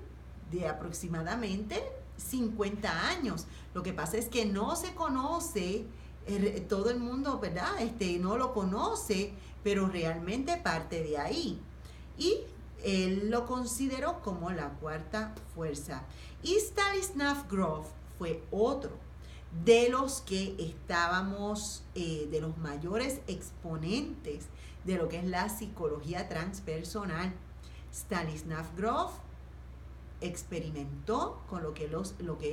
de aproximadamente 50 años. Lo que pasa es que no se conoce, todo el mundo, ¿verdad? No lo conoce, pero realmente parte de ahí. Y él lo consideró como la cuarta fuerza. Y Stanislav Grof fue otro de los que estábamos, de los mayores exponentes de lo que es la psicología transpersonal. Stanislav Grof experimentó con lo que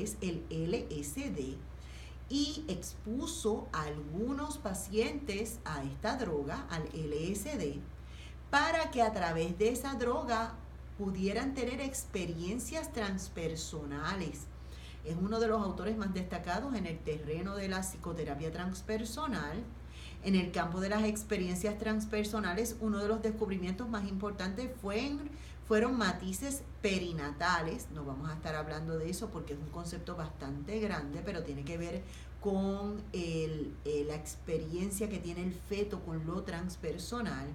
es el LSD y expuso a algunos pacientes a esta droga, al LSD, para que a través de esa droga pudieran tener experiencias transpersonales. Es uno de los autores más destacados en el terreno de la psicoterapia transpersonal. En el campo de las experiencias transpersonales, uno de los descubrimientos más importantes fueron matices perinatales. No vamos a estar hablando de eso porque es un concepto bastante grande, pero tiene que ver con la experiencia que tiene el feto con lo transpersonal.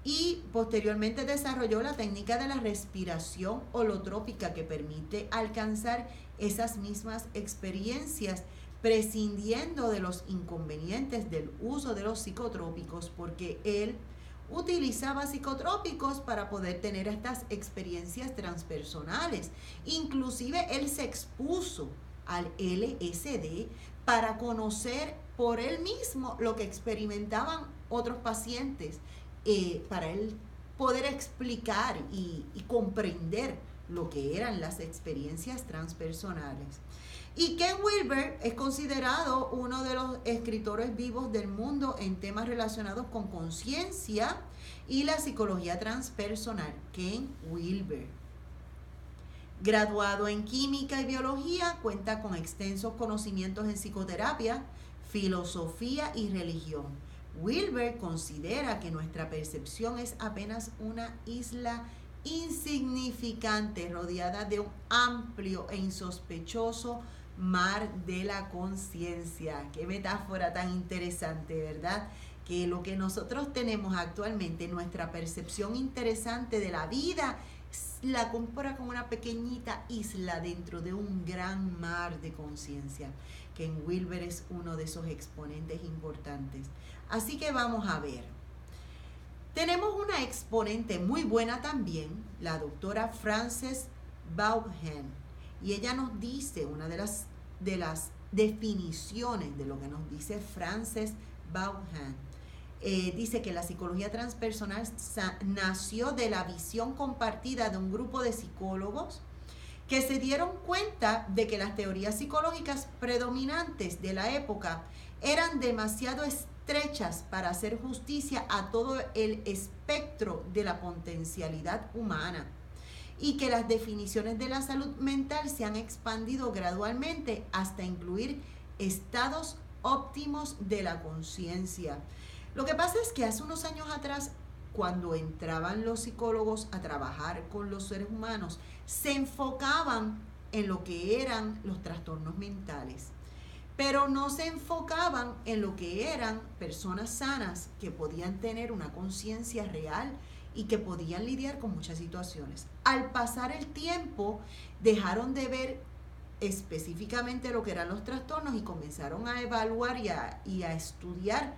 Y posteriormente desarrolló la técnica de la respiración holotrópica, que permite alcanzar esas mismas experiencias prescindiendo de los inconvenientes del uso de los psicotrópicos, porque él utilizaba psicotrópicos para poder tener estas experiencias transpersonales. Inclusive él se expuso al LSD para conocer por él mismo lo que experimentaban otros pacientes, para él poder explicar y comprender lo que eran las experiencias transpersonales. Y Ken Wilber es considerado uno de los escritores vivos del mundo en temas relacionados con conciencia y la psicología transpersonal. Ken Wilber, graduado en química y biología, cuenta con extensos conocimientos en psicoterapia, filosofía y religión. Wilber considera que nuestra percepción es apenas una isla insignificante rodeada de un amplio e insospechoso mar de la conciencia. Qué metáfora tan interesante, ¿verdad? Que lo que nosotros tenemos actualmente, nuestra percepción interesante de la vida, la compara como una pequeñita isla dentro de un gran mar de conciencia. Ken Wilber es uno de esos exponentes importantes. Así que vamos a ver. Tenemos una exponente muy buena también, la doctora Frances Vaughan, y ella nos dice, una de las definiciones de lo que nos dice Frances Vaughan, dice que la psicología transpersonal nació de la visión compartida de un grupo de psicólogos que se dieron cuenta de que las teorías psicológicas predominantes de la época eran demasiado estrechas para hacer justicia a todo el espectro de la potencialidad humana, y que las definiciones de la salud mental se han expandido gradualmente hasta incluir estados óptimos de la conciencia. Lo que pasa es que hace unos años atrás, cuando entraban los psicólogos a trabajar con los seres humanos, se enfocaban en lo que eran los trastornos mentales, pero no se enfocaban en lo que eran personas sanas que podían tener una conciencia real y que podían lidiar con muchas situaciones. Al pasar el tiempo, dejaron de ver específicamente lo que eran los trastornos y comenzaron a evaluar y a estudiar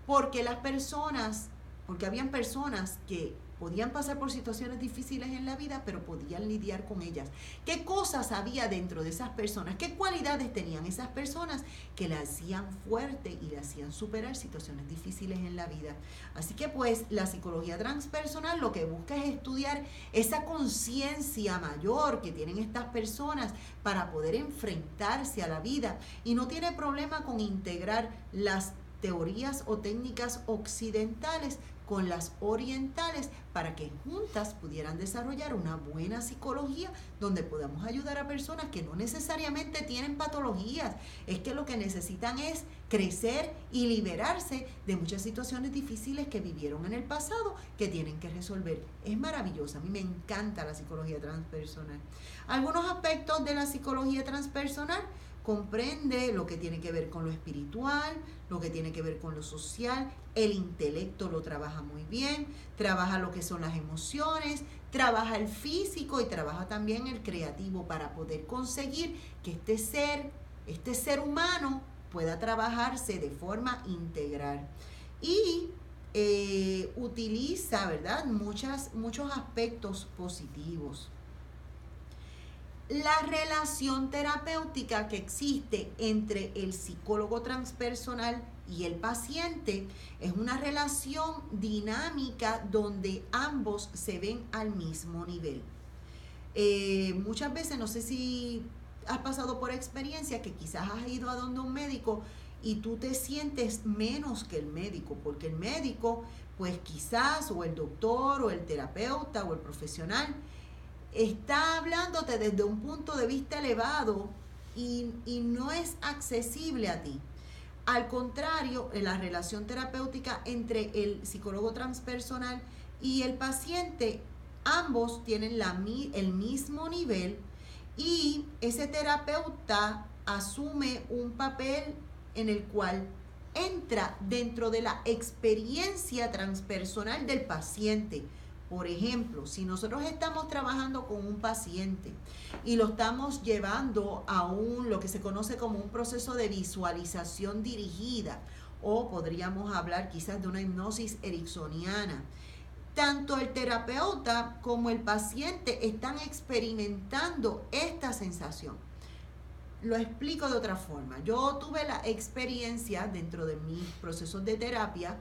porque habían personas que podían pasar por situaciones difíciles en la vida, pero podían lidiar con ellas. ¿Qué cosas había dentro de esas personas? ¿Qué cualidades tenían esas personas que la hacían fuerte y le hacían superar situaciones difíciles en la vida? Así que pues la psicología transpersonal lo que busca es estudiar esa conciencia mayor que tienen estas personas para poder enfrentarse a la vida, y no tiene problema con integrar las teorías o técnicas occidentales con las orientales para que juntas pudieran desarrollar una buena psicología donde podamos ayudar a personas que no necesariamente tienen patologías, es que lo que necesitan es crecer y liberarse de muchas situaciones difíciles que vivieron en el pasado que tienen que resolver. Es maravillosa, a mí me encanta la psicología transpersonal. Algunos aspectos de la psicología transpersonal: comprende lo que tiene que ver con lo espiritual, lo que tiene que ver con lo social, el intelecto lo trabaja muy bien, trabaja lo que son las emociones, trabaja el físico y trabaja también el creativo para poder conseguir que este ser humano pueda trabajarse de forma integral. Y utiliza, ¿verdad?, muchos aspectos positivos. La relación terapéutica que existe entre el psicólogo transpersonal y el paciente es una relación dinámica donde ambos se ven al mismo nivel. Muchas veces, no sé si has pasado por experiencia que quizás has ido a donde un médico y tú te sientes menos que el médico, porque el médico, pues quizás, o el doctor, o el terapeuta, o el profesional, está hablándote desde un punto de vista elevado y no es accesible a ti. Al contrario, en la relación terapéutica entre el psicólogo transpersonal y el paciente, ambos tienen el mismo nivel, y ese terapeuta asume un papel en el cual entra dentro de la experiencia transpersonal del paciente. Por ejemplo, si nosotros estamos trabajando con un paciente y lo estamos llevando a lo que se conoce como un proceso de visualización dirigida, o podríamos hablar quizás de una hipnosis ericksoniana, tanto el terapeuta como el paciente están experimentando esta sensación. lo explico de otra forma. Yo tuve la experiencia dentro de mis procesos de terapia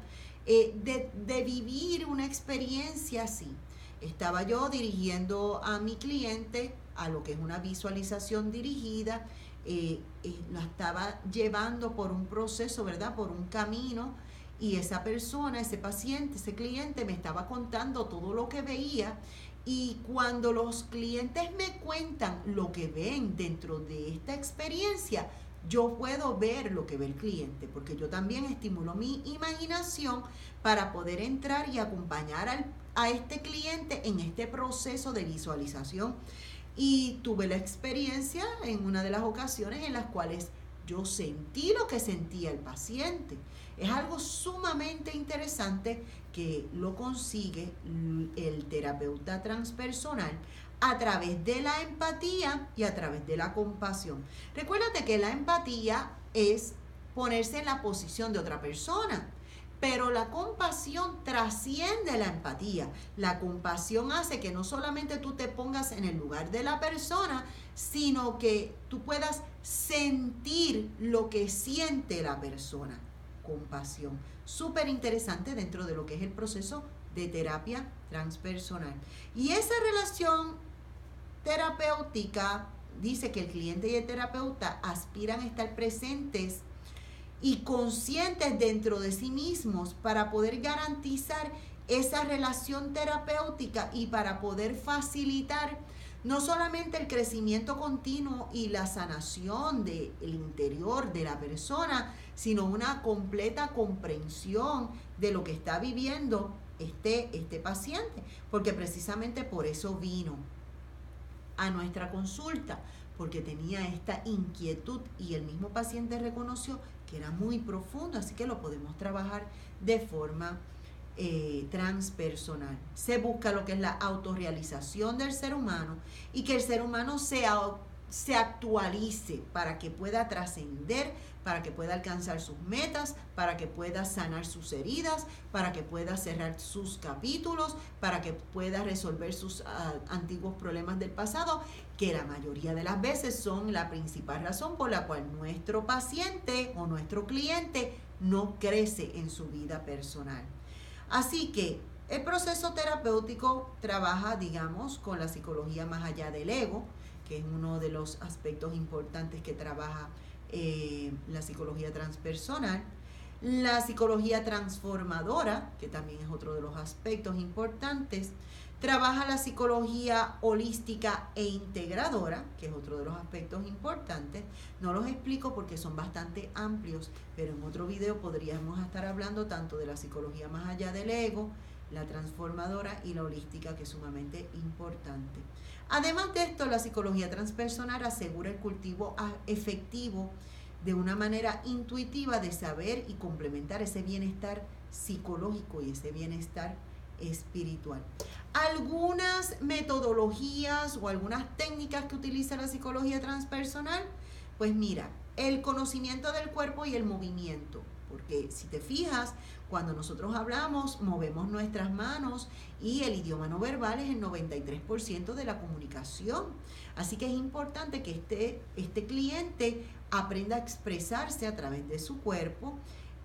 de vivir una experiencia así. Estaba yo dirigiendo a mi cliente a lo que es una visualización dirigida, la estaba llevando por un proceso, ¿verdad? Por un camino, y esa persona, ese paciente, ese cliente me estaba contando todo lo que veía. Y cuando los clientes me cuentan lo que ven dentro de esta experiencia, yo puedo ver lo que ve el cliente, porque yo también estimulo mi imaginación para poder entrar y acompañar a este cliente en este proceso de visualización. Y tuve la experiencia en una de las ocasiones en las cuales yo sentí lo que sentía el paciente. Es algo sumamente interesante que lo consigue el terapeuta transpersonal a través de la empatía y a través de la compasión. Recuérdate que la empatía es ponerse en la posición de otra persona, pero la compasión trasciende la empatía. La compasión hace que no solamente tú te pongas en el lugar de la persona, sino que tú puedas sentir lo que siente la persona. Compasión. Súper interesante dentro de lo que es el proceso de terapia transpersonal. Y esa relación terapéutica dice que el cliente y el terapeuta aspiran a estar presentes y conscientes dentro de sí mismos para poder garantizar esa relación terapéutica y para poder facilitar no solamente el crecimiento continuo y la sanación del interior de la persona, sino una completa comprensión de lo que está viviendo este paciente, porque precisamente por eso vino a nuestra consulta, porque tenía esta inquietud y el mismo paciente reconoció que era muy profundo, así que lo podemos trabajar de forma transpersonal. Se busca lo que es la autorrealización del ser humano y que el ser humano se actualice para que pueda trascender, para que pueda alcanzar sus metas, para que pueda sanar sus heridas, para que pueda cerrar sus capítulos, para que pueda resolver sus antiguos problemas del pasado, que la mayoría de las veces son la principal razón por la cual nuestro paciente o nuestro cliente no crece en su vida personal. Así que el proceso terapéutico trabaja, digamos, con la psicología más allá del ego, que es uno de los aspectos importantes que trabaja la psicología transpersonal. La psicología transformadora, que también es otro de los aspectos importantes. Trabaja la psicología holística e integradora, que es otro de los aspectos importantes. No los explico porque son bastante amplios, pero en otro video podríamos estar hablando tanto de la psicología más allá del ego, la transformadora y la holística, que es sumamente importante. Además de esto, la psicología transpersonal asegura el cultivo efectivo de una manera intuitiva de saber y complementar ese bienestar psicológico y ese bienestar espiritual. Algunas metodologías o algunas técnicas que utiliza la psicología transpersonal, pues mira, el conocimiento del cuerpo y el movimiento, porque si te fijas, cuando nosotros hablamos, movemos nuestras manos y el idioma no verbal es el 93% de la comunicación. Así que es importante que este cliente aprenda a expresarse a través de su cuerpo.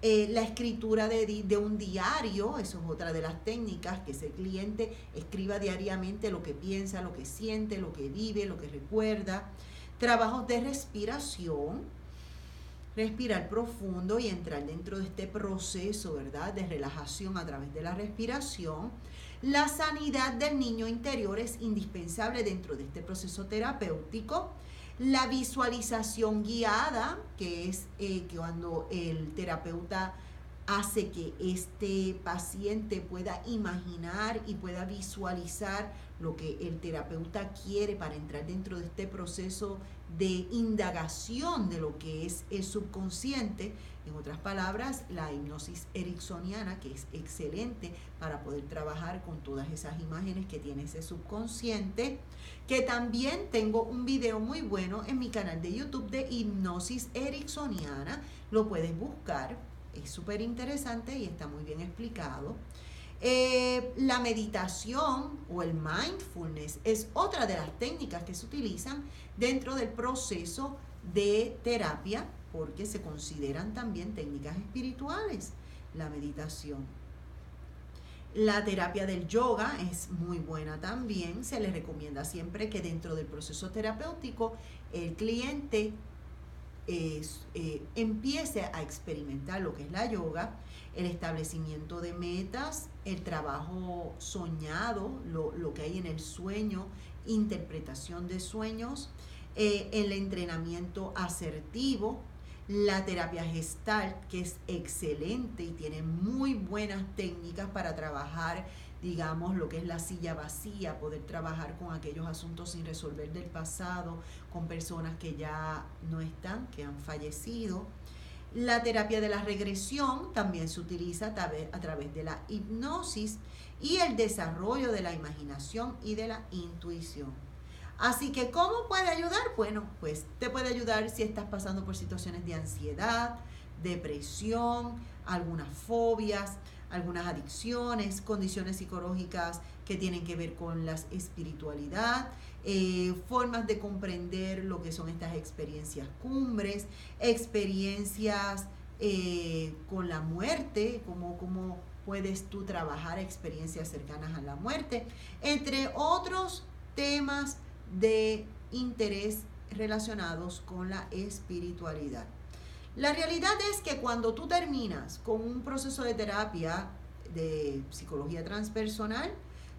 La escritura de un diario, eso es otra de las técnicas, que ese cliente escriba diariamente lo que piensa, lo que siente, lo que vive, lo que recuerda. Trabajos de respiración, respirar profundo y entrar dentro de este proceso, ¿verdad?, de relajación a través de la respiración. La sanidad del niño interior es indispensable dentro de este proceso terapéutico. La visualización guiada, que es cuando el terapeuta hace que este paciente pueda imaginar y pueda visualizar lo que el terapeuta quiere para entrar dentro de este proceso de indagación de lo que es el subconsciente. En otras palabras, la hipnosis ericksoniana, que es excelente para poder trabajar con todas esas imágenes que tiene ese subconsciente, que también tengo un video muy bueno en mi canal de YouTube de hipnosis ericksoniana, lo puedes buscar, es súper interesante y está muy bien explicado. La meditación o el mindfulness es otra de las técnicas que se utilizan dentro del proceso de terapia porque se consideran también técnicas espirituales, la meditación. La terapia del yoga es muy buena también. Se les recomienda siempre que dentro del proceso terapéutico el cliente empiece a experimentar lo que es la yoga, el establecimiento de metas, el trabajo soñado, lo que hay en el sueño, interpretación de sueños, el entrenamiento asertivo, la terapia Gestalt, que es excelente y tiene muy buenas técnicas para trabajar, digamos, lo que es la silla vacía, poder trabajar con aquellos asuntos sin resolver del pasado, con personas que ya no están, que han fallecido. La terapia de la regresión también se utiliza a través de la hipnosis y el desarrollo de la imaginación y de la intuición. Así que, ¿cómo puede ayudar? Bueno, pues te puede ayudar si estás pasando por situaciones de ansiedad, depresión, algunas fobias, algunas adicciones, condiciones psicológicas que tienen que ver con la espiritualidad, formas de comprender lo que son estas experiencias cumbres, experiencias con la muerte, cómo puedes tú trabajar experiencias cercanas a la muerte, entre otros temas de interés relacionados con la espiritualidad. La realidad es que cuando tú terminas con un proceso de terapia de psicología transpersonal,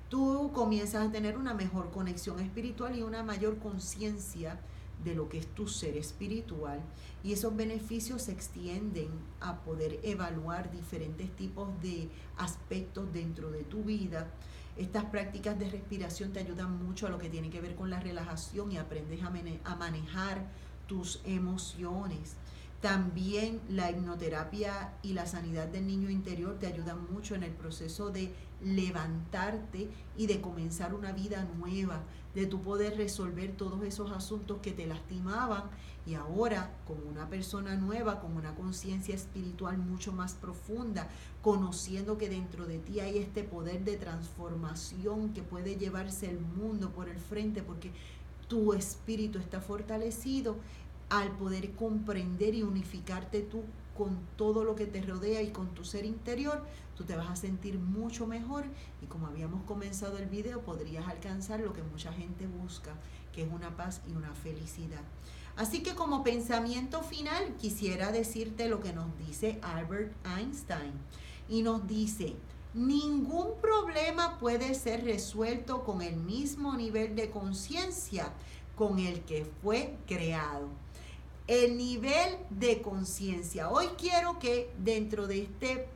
tú comienzas a tener una mejor conexión espiritual y una mayor conciencia de lo que es tu ser espiritual, y esos beneficios se extienden a poder evaluar diferentes tipos de aspectos dentro de tu vida. Estas prácticas de respiración te ayudan mucho a lo que tiene que ver con la relajación y aprendes a manejar tus emociones. También la hipnoterapia y la sanidad del niño interior te ayudan mucho en el proceso de levantarte y de comenzar una vida nueva, de tu poder resolver todos esos asuntos que te lastimaban, y ahora como una persona nueva, con una conciencia espiritual mucho más profunda, conociendo que dentro de ti hay este poder de transformación que puede llevarse el mundo por el frente porque tu espíritu está fortalecido. Al poder comprender y unificarte tú con todo lo que te rodea y con tu ser interior, tú te vas a sentir mucho mejor, y como habíamos comenzado el video, podrías alcanzar lo que mucha gente busca, que es una paz y una felicidad. Así que como pensamiento final quisiera decirte lo que nos dice Albert Einstein, y nos dice: ningún problema puede ser resuelto con el mismo nivel de conciencia con el que fue creado. El nivel de conciencia. Hoy quiero que dentro de este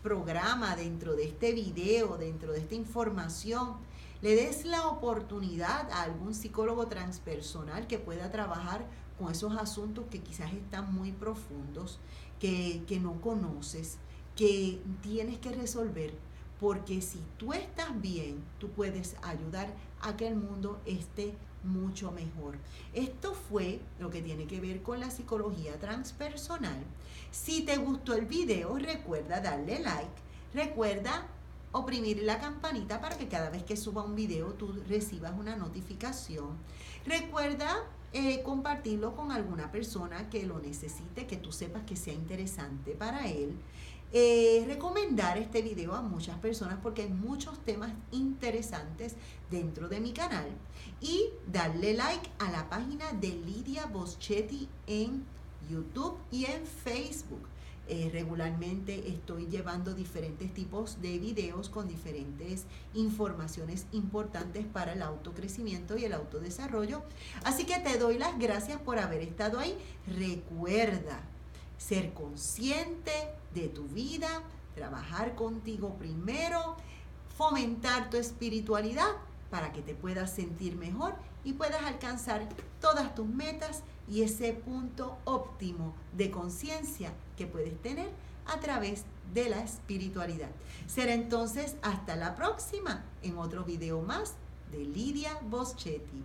programa, dentro de este video, dentro de esta información, le des la oportunidad a algún psicólogo transpersonal que pueda trabajar con esos asuntos que quizás están muy profundos, que no conoces, que tienes que resolver, porque si tú estás bien, tú puedes ayudar a que el mundo esté mucho mejor. Esto fue lo que tiene que ver con la psicología transpersonal. Si te gustó el video, recuerda darle like, recuerda oprimir la campanita para que cada vez que suba un video tú recibas una notificación. Recuerda compartirlo con alguna persona que lo necesite, que tú sepas que sea interesante para él. Recomendar este video a muchas personas porque hay muchos temas interesantes dentro de mi canal, y darle like a la página de Lidia Boschetti en YouTube y en Facebook. Regularmente estoy llevando diferentes tipos de videos con diferentes informaciones importantes para el autocrecimiento y el autodesarrollo, así que te doy las gracias por haber estado ahí. Recuerda ser consciente de tu vida, trabajar contigo primero, fomentar tu espiritualidad para que te puedas sentir mejor y puedas alcanzar todas tus metas y ese punto óptimo de conciencia que puedes tener a través de la espiritualidad. Será entonces hasta la próxima en otro video más de Lidia Boschetti.